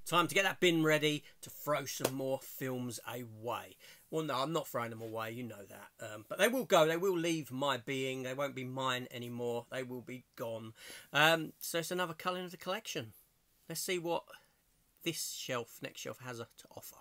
Time to get that bin ready to throw some more films away. Well, no, I'm not throwing them away, you know that. But they will go, they will leave my being. They won't be mine anymore. They will be gone. So it's another culling of the collection. Let's see what this shelf, next shelf, has to offer.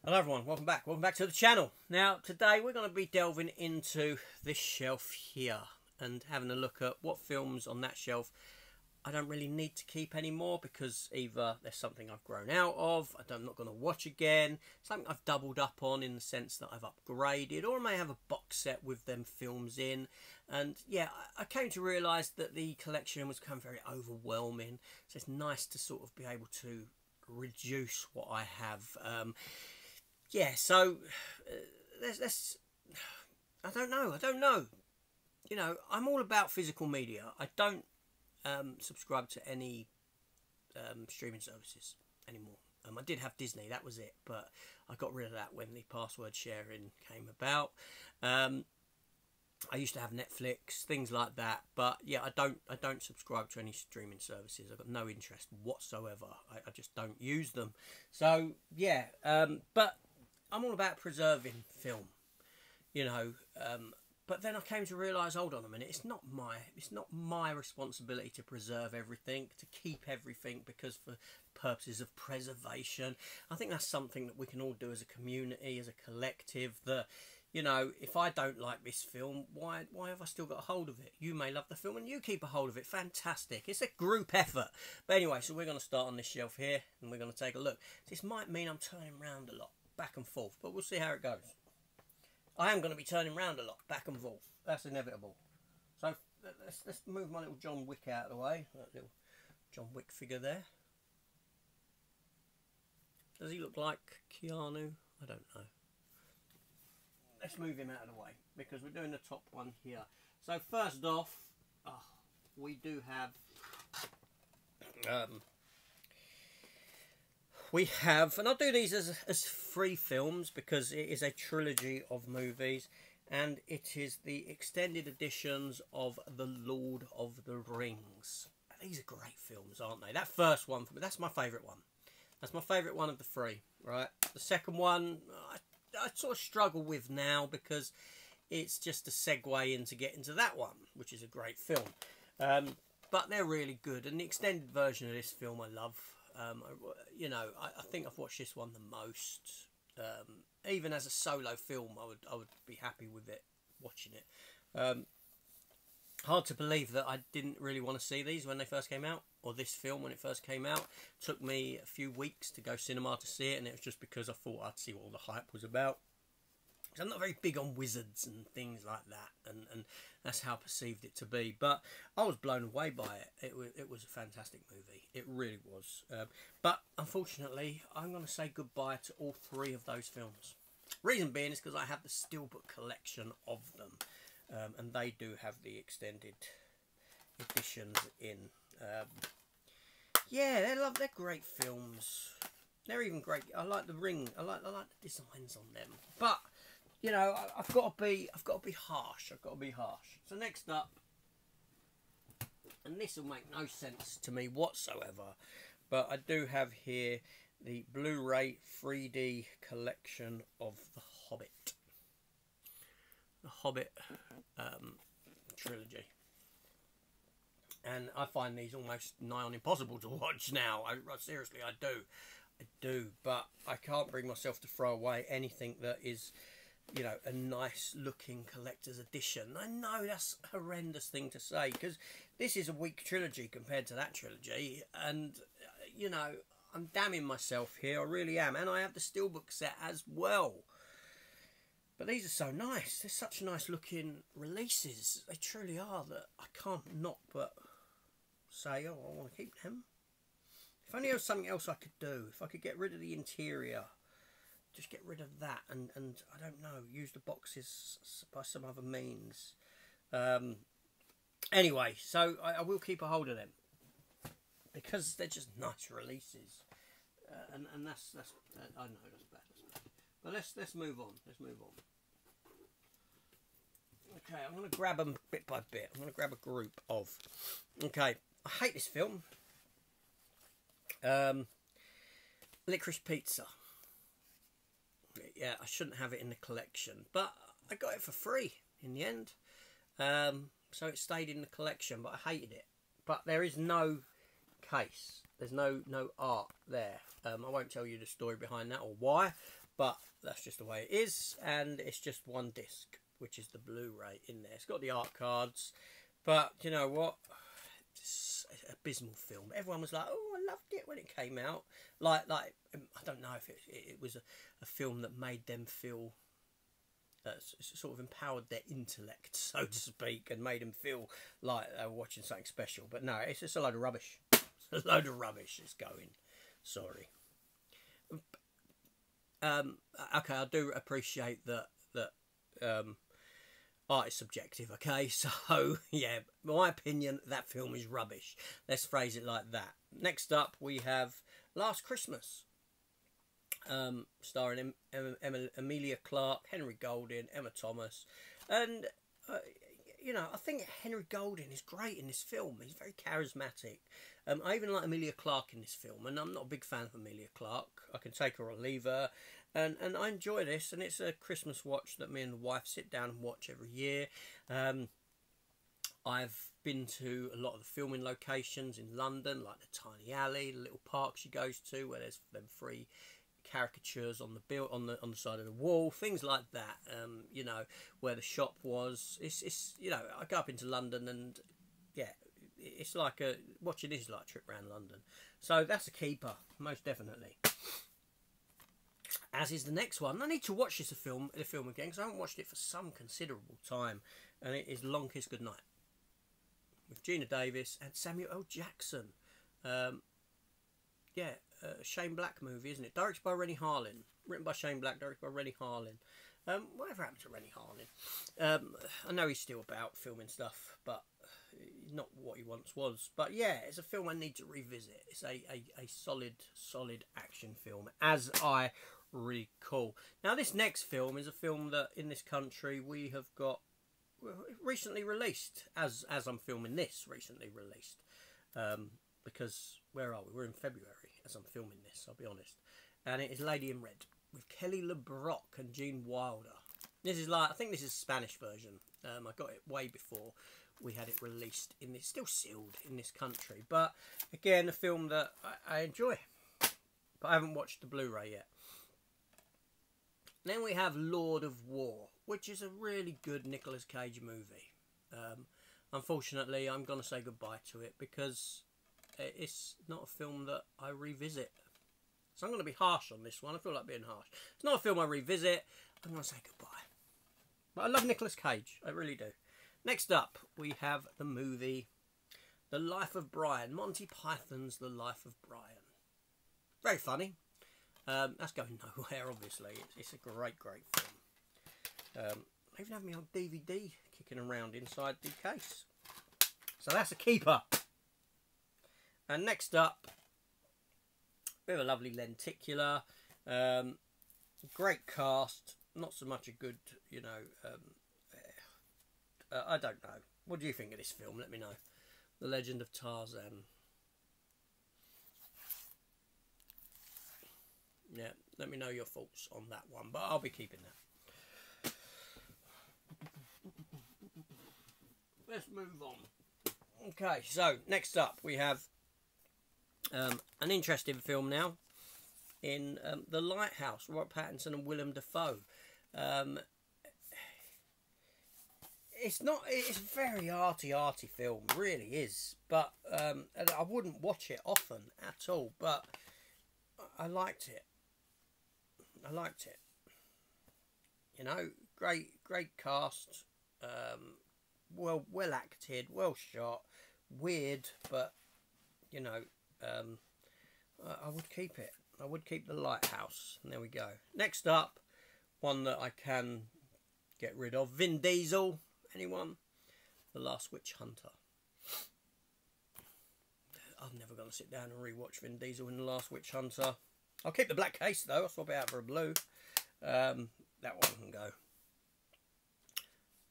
Hello everyone, welcome back to the channel. Now today we're going to be delving into this shelf here and having a look at what films on that shelf I don't really need to keep anymore, because either there's something I've grown out of, I'm not going to watch again, something I've doubled up on in the sense that I've upgraded, or I may have a box set with them films in. And yeah, I came to realise that the collection was becoming very overwhelming, so it's nice to sort of be able to reduce what I have. Yeah, so let's I don't know. You know, I'm all about physical media. I don't subscribe to any streaming services anymore. I did have Disney, that was it, but I got rid of that when the password sharing came about. I used to have Netflix, things like that, but yeah, I don't subscribe to any streaming services. I've got no interest whatsoever. I just don't use them. So yeah, but I'm all about preserving film, you know. But then I came to realise, hold on a minute, it's not my responsibility to preserve everything, to keep everything, because for purposes of preservation, I think that's something that we can all do as a community, as a collective. That, you know, if I don't like this film, why have I still got a hold of it? You may love the film and you keep a hold of it. Fantastic. It's a group effort. But anyway, so we're going to start on this shelf here and we're going to take a look. This might mean I'm turning around a lot, back and forth, but we'll see how it goes. I am going to be turning around a lot, back and forth. That's inevitable. So let's move my little John Wick out of the way. That little John Wick figure there. Does he look like Keanu? I don't know. Let's move him out of the way, because we're doing the top one here. So first off, we do have and I'll do these as 3 films, because it is a trilogy of movies, and it is the extended editions of The Lord of the Rings. These are great films, aren't they? That first one, for me, that's my favourite one. That's my favourite one of the 3, right? The second one, I sort of struggle with now, because it's just a segue into get into that one, which is a great film. But they're really good, and the extended version of this film I love. You know, I think I've watched this one the most. Even as a solo film, I would be happy with it, watching it. Hard to believe that I didn't really want to see these when they first came out, or this film when it first came out. It took me a few weeks to go cinema to see it, and it was just because I thought I'd see what all the hype was about. Because I'm not very big on wizards and things like that, and that's how I perceived it to be. But I was blown away by it. It was a fantastic movie. It really was. But unfortunately, I'm going to say goodbye to all 3 of those films. Reason being is because I have the steelbook collection of them. And they do have the extended editions in. Yeah, they're great films. They're even great. I like the ring. I like the designs on them. But you know, I've got to be harsh. I've got to be harsh. So next up, and this will make no sense to me whatsoever, but I do have here the Blu-ray 3D collection of The Hobbit. The Hobbit trilogy. And I find these almost nigh on impossible to watch now. Seriously, I do. But I can't bring myself to throw away anything that is, you know, a nice looking collector's edition. I know that's a horrendous thing to say, because this is a weak trilogy compared to that trilogy. And, you know, I'm damning myself here. I really am. And I have the steelbook set as well. But these are so nice. They're such nice looking releases. They truly are, that I can't not but say, oh, I want to keep them. If only there was something else I could do. If I could get rid of the interior, just get rid of that, and I don't know, use the boxes by some other means. Anyway, so I will keep a hold of them because they're just nice releases, and that's I know that's bad, but let's move on. Let's move on. Okay, I'm going to grab them bit by bit. I'm going to grab a group of. Okay, I hate this film. Licorice Pizza. Yeah, I shouldn't have it in the collection, but I got it for free in the end. So it stayed in the collection, but I hated it. But there is no case. There's no art there. I won't tell you the story behind that or why, but that's just the way it is, and it's just one disc, which is the Blu-ray in there. It's got the art cards, but you know what? It's an abysmal film. Everyone was like, "Oh, I loved it when it came out." Like I don't know if it was a film that made them feel sort of empowered their intellect, so to speak, and made them feel like they were watching something special. But no, it's just a load of rubbish. It's a load of rubbish. It's going. Sorry. Okay, I do appreciate that art is subjective, okay? So, yeah, my opinion, that film is rubbish. Let's phrase it like that. Next up, we have Last Christmas, starring Emilia Clarke, Henry Golding, Emma Thomas. And, you know, I think Henry Golding is great in this film. He's very charismatic. I even like Emilia Clarke in this film, and I'm not a big fan of Emilia Clarke. I can take her or leave her. And I enjoy this, and it's a Christmas watch that me and the wife sit down and watch every year. I've been to a lot of the filming locations in London, like the Tiny Alley, the little park she goes to, where there's them free caricatures on the on the side of the wall, things like that. You know, where the shop was. It's you know, I go up into London, and yeah, it's like watching this is like a trip around London. So that's a keeper, most definitely. As is the next one. I need to watch the film again, because I haven't watched it for some considerable time, and it is Long Kiss Goodnight with Gina Davis and Samuel L. Jackson. Yeah, Shane Black movie, isn't it? Directed by Rennie Harlin, written by Shane Black, directed by Rennie Harlin. Whatever happened to Rennie Harlin? I know he's still about filming stuff, but not what he once was. But yeah, it's a film I need to revisit. It's a solid action film, as I recall. Now, this next film is a film that in this country we have got recently released, as I'm filming this, recently released. Because where are we? We're in February as I'm filming this, I'll be honest. And it is Lady in Red with Kelly LeBrock and Gene Wilder. This is like, I think this is a Spanish version. I got it way before we had it released in this, still sealed in this country. But again, a film that I enjoy, but I haven't watched the Blu-ray yet. Then we have Lord of War, which is a really good Nicolas Cage movie. Unfortunately, I'm going to say goodbye to it because it's not a film that I revisit. So I'm going to be harsh on this one. I feel like being harsh. It's not a film I revisit. I'm going to say goodbye. But I love Nicolas Cage. I really do. Next up, we have the movie The Life of Brian. Monty Python's The Life of Brian. Very funny. That's going nowhere, obviously. It's a great film. I even have me on DVD kicking around inside the case. So that's a keeper. And next up, we have a lovely lenticular. Great cast. Not so much a good, you know... I don't know. What do you think of this film? Let me know. The Legend of Tarzan. Yeah, let me know your thoughts on that one. But I'll be keeping that. Let's move on. Okay, so next up we have an interesting film now in The Lighthouse. Robert Pattinson and Willem Dafoe. It's a very arty film, really is. But and I wouldn't watch it often at all. But I liked it. You know, great cast. Well acted, well shot. Weird, but you know, I would keep it. I would keep the Lighthouse. And there we go. Next up, one that I can get rid of. Vin Diesel. Anyone? The Last Witch Hunter. I'm never going to sit down and rewatch Vin Diesel in The Last Witch Hunter. I'll keep the black case though. I'll swap it out for a blue. That one can go.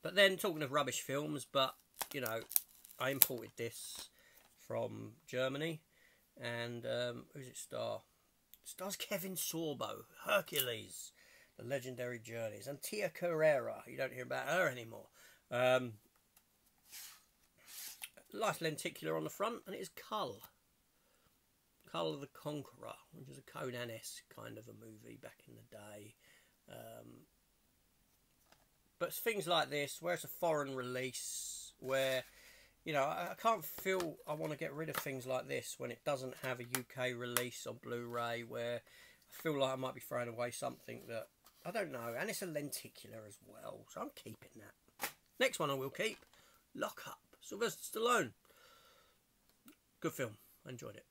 But then, talking of rubbish films, but, you know, I imported this from Germany. And who's it star? It stars Kevin Sorbo. Hercules. The Legendary Journeys. And Tia Carrera. You don't hear about her anymore. Nice lenticular on the front, and it is Cull. Cull the Conqueror, which is a Conan-esque kind of a movie back in the day. But things like this, where it's a foreign release, where, you know, I can't feel I want to get rid of things like this when it doesn't have a UK release on Blu-ray, where I feel like I might be throwing away something that, I don't know, and it's a lenticular as well, so I'm keeping that. Next one I will keep, Lock Up. Sylvester Stallone. Good film. I enjoyed it.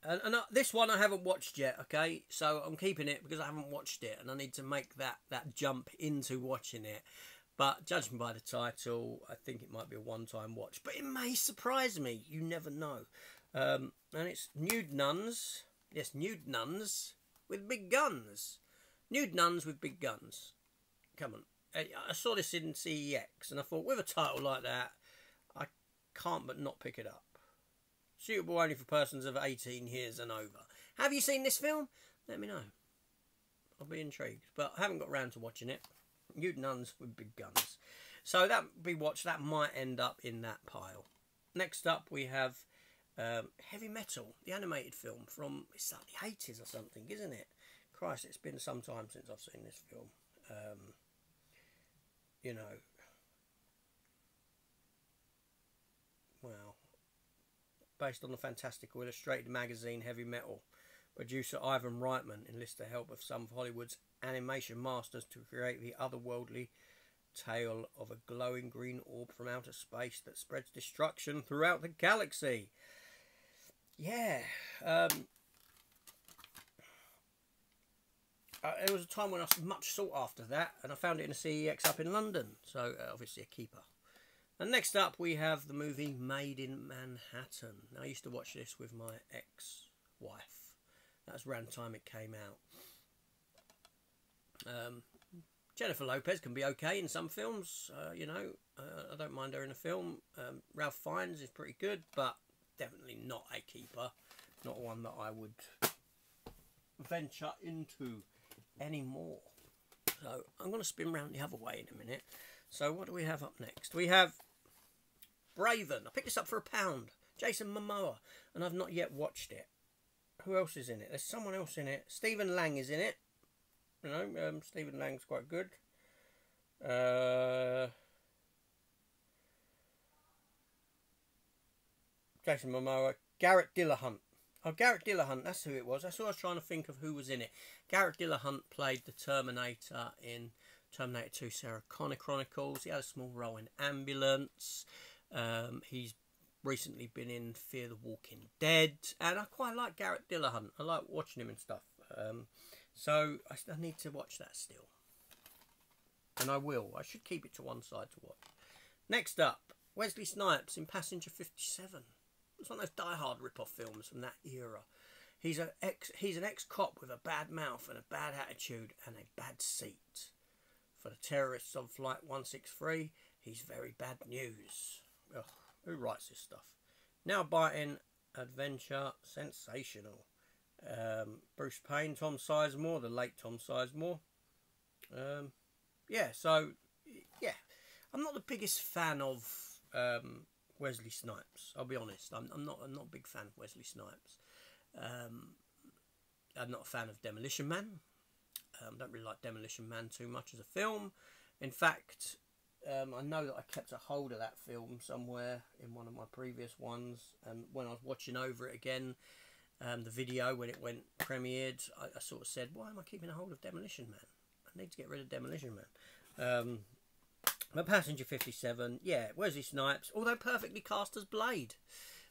And this one I haven't watched yet, okay? So I'm keeping it because I haven't watched it, and I need to make that jump into watching it. But judging by the title, I think it might be a one-time watch. But it may surprise me. You never know. And it's Nude Nuns. Yes, Nude Nuns with big guns. Nude Nuns with big guns. Come on. I saw this in CEX and I thought, with a title like that, I can't but not pick it up. Suitable only for persons of 18 years and over. Have you seen this film? Let me know. I'll be intrigued. But I haven't got round to watching it. Nude Nuns with big guns. So that be watched. That might end up in that pile. Next up we have Heavy Metal, the animated film from, it's like the 80s or something, isn't it? Christ, it's been some time since I've seen this film. You know, well, based on the fantastical illustrated magazine Heavy Metal, producer Ivan Reitman enlists the help of some of Hollywood's animation masters to create the otherworldly tale of a glowing green orb from outer space that spreads destruction throughout the galaxy. Yeah, there was a time when I was much sought after that, and I found it in a CEX up in London, so obviously a keeper. And next up we have the movie Made in Manhattan. Now, I used to watch this with my ex-wife. That was around the time it came out. Jennifer Lopez can be okay in some films, you know. I don't mind her in a film. Ralph Fiennes is pretty good, but definitely not a keeper. Not one that I would venture into anymore. So I'm going to spin round the other way in a minute. So what do we have up next? We have Braven. I picked this up for £1. Jason Momoa, and I've not yet watched it. Who else is in it? There's someone else in it. Stephen Lang is in it. You know, Stephen Lang's quite good. Jason Momoa. Garrett Dillahunt. Oh, Garrett Dillahunt, that's who it was. That's who I was trying to think of who was in it. Garrett Dillahunt played the Terminator in Terminator 2 Sarah Connor Chronicles. He had a small role in Ambulance. He's recently been in Fear the Walking Dead. And I quite like Garrett Dillahunt. I like watching him and stuff. So I need to watch that still. And I will. I should keep it to one side to watch. Next up, Wesley Snipes in Passenger 57. It's one of those Die Hard rip-off films from that era. He's an ex-cop with a bad mouth and a bad attitude and a bad seat. For the terrorists on Flight 163, he's very bad news. Ugh, who writes this stuff? Now biting, adventure, sensational. Bruce Payne, Tom Sizemore, the late Tom Sizemore. Yeah, so, yeah. I'm not the biggest fan of Wesley Snipes. I'll be honest. I'm not a big fan of Wesley Snipes. I'm not a fan of Demolition Man. Don't really like Demolition Man too much as a film. In fact, I know that I kept a hold of that film somewhere in one of my previous ones. And when I was watching over it again, the video when it went premiered, I sort of said, why am I keeping a hold of Demolition Man? I need to get rid of Demolition Man. But Passenger 57, yeah, Wesley Snipes, although perfectly cast as Blade.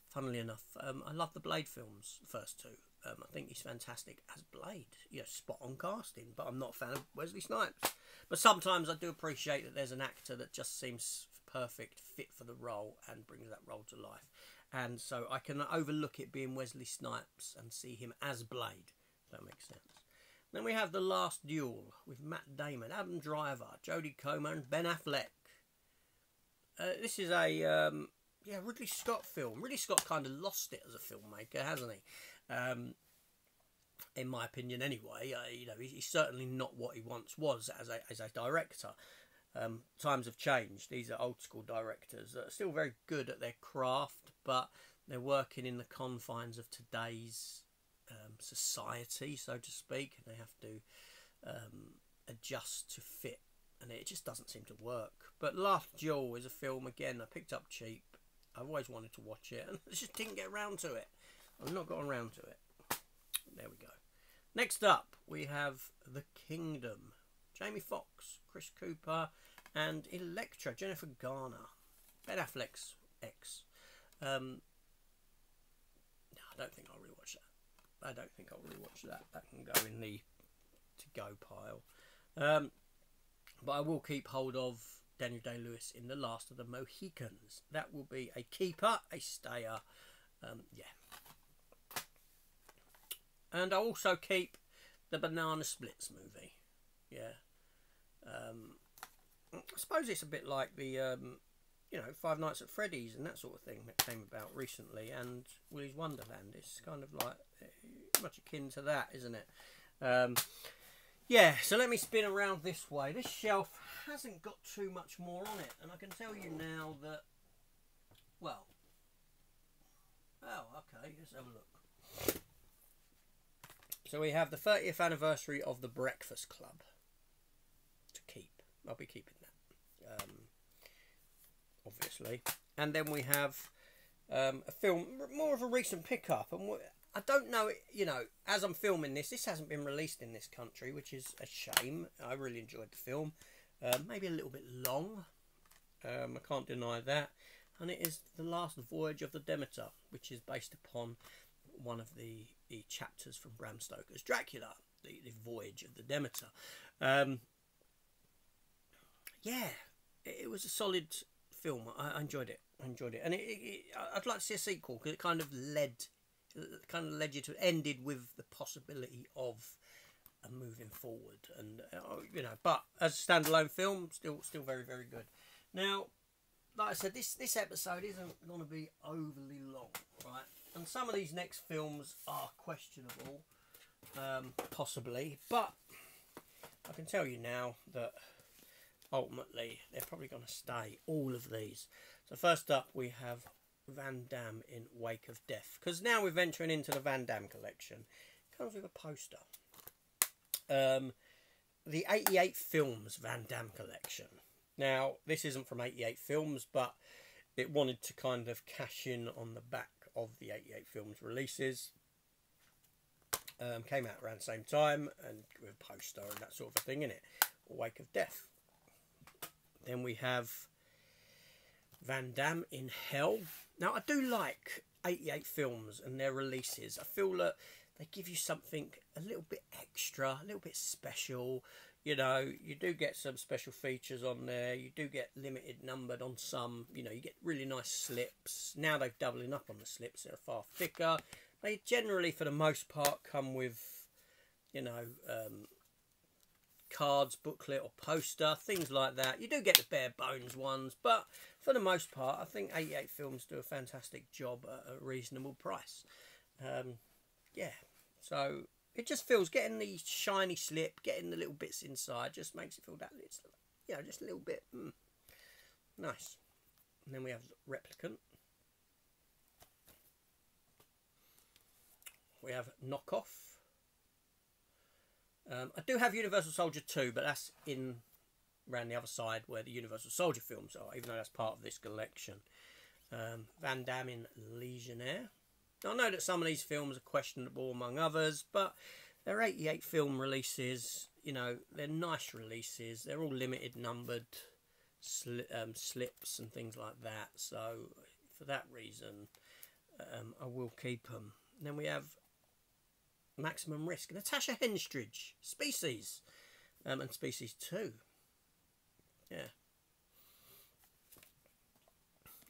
Funnily enough, I love the Blade films, the first two. I think he's fantastic as Blade. You know, spot on casting, but I'm not a fan of Wesley Snipes. But sometimes I do appreciate that there's an actor that just seems perfect, fit for the role, and brings that role to life. And so I can overlook it being Wesley Snipes and see him as Blade, if that makes sense. Then we have The Last Duel with Matt Damon, Adam Driver, Jodie Comer and Ben Affleck. This is a Ridley Scott film. Ridley Scott kind of lost it as a filmmaker, hasn't he? In my opinion, anyway. You know, he's certainly not what he once was as a director. Times have changed. These are old school directors that are still very good at their craft, but they're working in the confines of today's society, so to speak, and they have to adjust to fit, and it just doesn't seem to work. But Last Duel is a film, again, I picked up cheap. I've always wanted to watch it, and I just didn't get around to it. I've not gotten around to it. There we go. Next up, we have The Kingdom. Jamie Foxx, Chris Cooper, and Elektra, Jennifer Garner. Ben Affleck's ex. No, I don't think I'll rewatch that. I don't think I'll rewatch that. That can go in the to-go pile. But I will keep hold of Daniel Day-Lewis in The Last of the Mohicans. That will be a keeper, a stayer. Yeah. And I'll also keep the Banana Splits movie. Yeah. I suppose it's a bit like the, Five Nights at Freddy's and that sort of thing that came about recently, and Willy's Wonderland. It's kind of like much akin to that, isn't it? Yeah, so let me spin around this way. This shelf hasn't got too much more on it, and I can tell you now that, okay, let's have a look. So we have the 30th anniversary of The Breakfast Club to keep. I'll be keeping that, obviously. And then we have a film, more of a recent pickup. And I don't know, as I'm filming this hasn't been released in this country, which is a shame. I really enjoyed the film. Maybe a little bit long. I can't deny that. And it is The Last Voyage of the Demeter, which is based upon one of the chapters from Bram Stoker's Dracula, the Voyage of the Demeter. Yeah, it was a solid film. I enjoyed it. And I'd like to see a sequel, because it kind of led you to, ended with the possibility of moving forward. And but as a standalone film, still very, very good. Now, like I said, this episode isn't going to be overly long, right? And some of these next films are questionable, possibly, but I can tell you now that ultimately they're probably going to stay, all of these. So first up we have Van Damme in Wake of Death, because now we're venturing into the Van Damme collection. It comes with a poster. The 88 Films Van Damme collection. Now, this isn't from 88 Films, but it wanted to kind of cash in on the back of the 88 Films releases. Came out around the same time, and with a poster and that sort of thing in it. Wake of Death. Then we have Van Damme in Hell. Now, I do like 88 Films and their releases. I feel that they give you something a little bit extra, a little bit special. You do get some special features on there. You do get limited numbered on some. You get really nice slips. Now they're doubling up on the slips. They're far thicker. They generally, for the most part, come with, cards, booklet or poster, things like that. You do get the bare bones ones, but for the most part, I think 88 Films do a fantastic job at a reasonable price. Yeah, so it just feels, getting the shiny slip, getting the little bits inside, just makes it feel that little, just a little bit nice. And then we have Replicant. We have Knockoff. I do have Universal Soldier 2, but that's around the other side where the Universal Soldier films are, even though that's part of this collection. Van Damme in Legionnaire. Now, I know that some of these films are questionable among others, but they're 88 film releases. They're nice releases. They're all limited numbered. slips and things like that. So for that reason, I will keep them. Then we have Maximum Risk, Natasha Henstridge, Species, and Species 2. Yeah.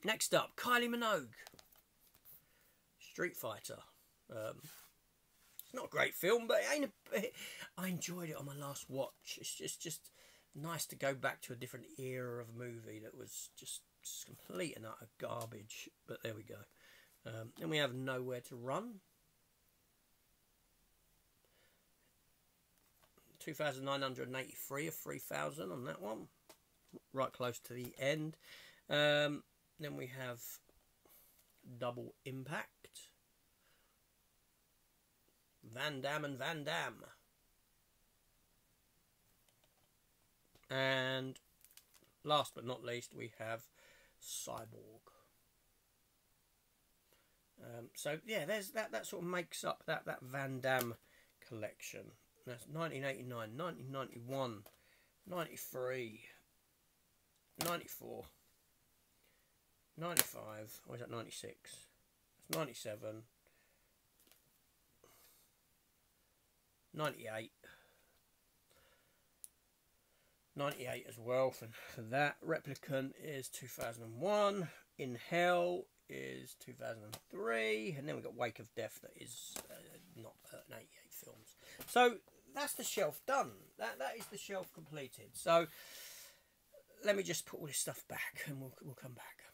Next up, Kylie Minogue, Street Fighter. It's not a great film, but I enjoyed it on my last watch. It's just nice to go back to a different era of a movie that was just complete and utter garbage. But there we go. Then we have Nowhere to Run. 2,983 of 3,000 on that one. Right close to the end. Then we have Double Impact. Van Damme and Van Damme. And last but not least, we have Cyborg. So yeah, there's that sort of makes up that Van Damme collection. That's 1989, 1991, 93, 94, 95, or is that 96? It's 97, 98, 98 as well for that. Replicant is 2001, In Hell is 2003, and then we've got Wake of Death that is not 88 films. So that's the shelf done. That is the shelf completed. So let me just put all this stuff back and we'll come back.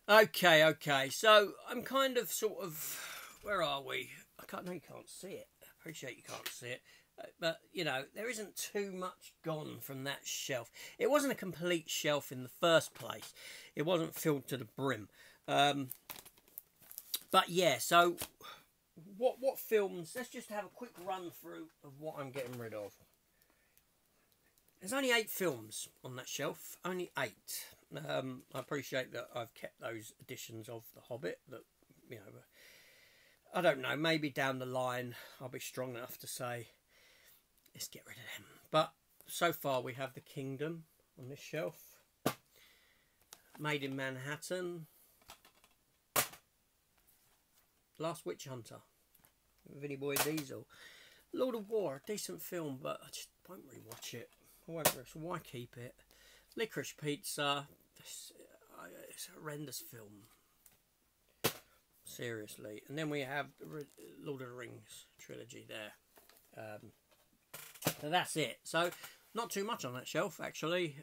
Okay. So I'm kind of sort of, where are we? I know you can't see it. I appreciate you can't see it. But, you know, there isn't too much gone from that shelf. It wasn't a complete shelf in the first place. It wasn't filled to the brim. But yeah, so what films? Let's just have a quick run through of what I'm getting rid of. There's only 8 films on that shelf. Only 8. I appreciate that I've kept those editions of The Hobbit. That, you know, I don't know. Maybe down the line I'll be strong enough to say, let's get rid of them. But so far we have The Kingdom on this shelf. Made in Manhattan. Last Witch Hunter. Vinnie Boy Diesel. Lord of War, a decent film, but I just won't rewatch it. So why keep it? Licorice Pizza. It's a horrendous film. Seriously. And then we have the Lord of the Rings trilogy there. So that's it. So not too much on that shelf, actually.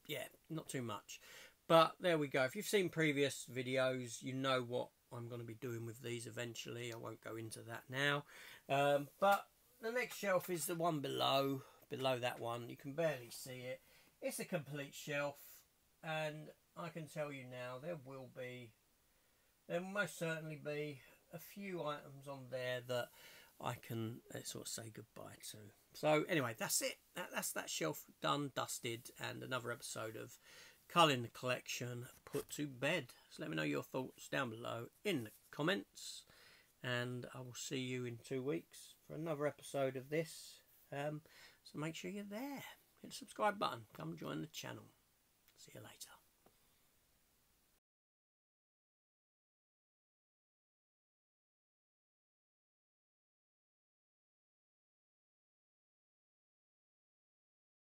Yeah, not too much. But there we go. If you've seen previous videos, you know what I'm going to be doing with these eventually. I won't go into that now. But the next shelf is the one below that one. You can barely see it. It's a complete shelf. And I can tell you now, there will most certainly be a few items on there that I can sort of say goodbye to. So anyway, that's it. That's that shelf done, dusted, and another episode of Culling the Collection put to bed. So let me know your thoughts down below in the comments, and I will see you in 2 weeks for another episode of this. So make sure you're there. Hit the subscribe button. Come join the channel. See you later.